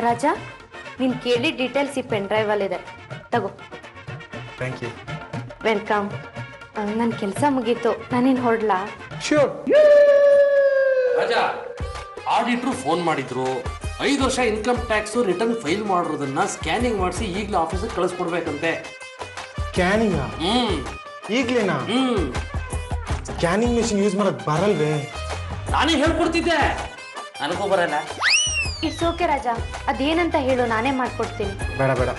ರಾಜಾ ನೀನು ಕೇಳಿ ಡೀಟೇಲ್ಸ್ ಈ ಪೆನ್ ಡ್ರೈವಲ್ಲಿದೆ ತಗೋ. Thank you. ವೆಲ್ಕಮ್. ನನ್ನ ಕೆಲಸ ಮುಗೀತು, ನಾನೇನು ಹೊರಡ್ಲಾ? ಶ್ಯೂರ್. ರಾಜಾ, ಆಡಿಟ್ರು ಫೋನ್ ಮಾಡಿದ್ರು. 5 ವರ್ಷ ಇನ್ಕಮ್ ಟ್ಯಾಕ್ಸ್ ರಿಟರ್ನ್ ಫೈಲ್ ಮಾಡಿರೋದನ್ನ ಸ್ಕ್ಯಾನಿಂಗ್ ಮಾಡಿಸಿ ಈಗಲೇ ಆಫೀಸಿಗೆ ಕಳಿಸ್ಕೊಡ್ಬೇಕಂತೆ. ಸ್ಕ್ಯಾನಿಂಗ್ ಈಗ್ಲೇನಾ? ಸ್ಕ್ಯಾನಿಂಗ್ ಮಿಷಿನ್ ಯೂಸ್ ಮಾಡೋದು ಬರಲ್ವೇ? ನಾನೇ ಹೇಳ್ಕೊಡ್ತಿದ್ದೆ, ನನಗೂ ಬರಲ್ಲ. ಇಟ್ಸ್ ಓಕೆ ರಾಜಾ, ಅದೇನಂತ ಹೇಳು, ನಾನೇ ಮಾಡ್ಕೊಡ್ತೀನಿ. ಬೇಡ ಬೇಡ,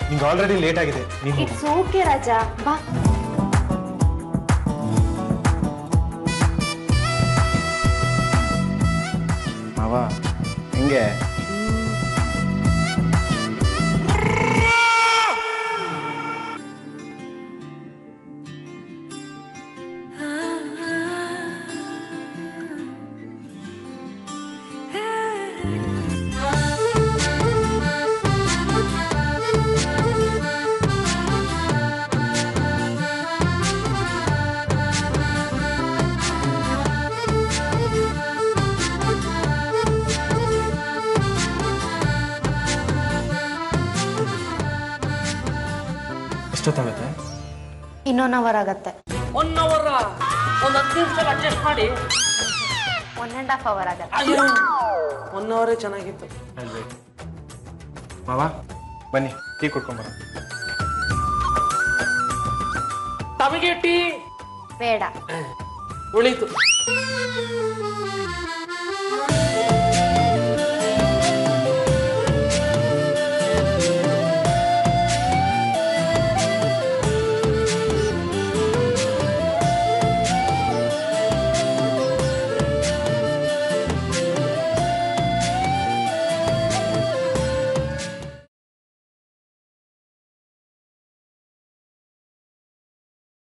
ನಿಂಗೆ ಆಲ್ರೆಡಿ ಲೇಟ್ ಆಗಿದೆ. ಇಟ್ಸ್ ಓಕೆ ರಾಜಾ, ಬಾ. ಮಾವ ಹೆಂಗೆ? ಎಷ್ಟೊತ್ತಾಗುತ್ತೆ? ಇನ್ನೊಂದು ಅವರ್ ಆಗತ್ತೆ. 1 ಅವರ್, ಒಂದು 10 ನಿಮಿಷ ಅಡ್ಜಸ್ಟ್ ಮಾಡಿ. 1.5 ಅವರ್ ಆಗತ್ತೆ. 1 ಅವರೇ ಚೆನ್ನಾಗಿತ್ತು. ಮಾವ ಬನ್ನಿ, ಟೀ ಕುಡ್ಕೊಂಬರ. ತಮಗೆ ಟೀ ಬೇಡ, ಉಳಿತು.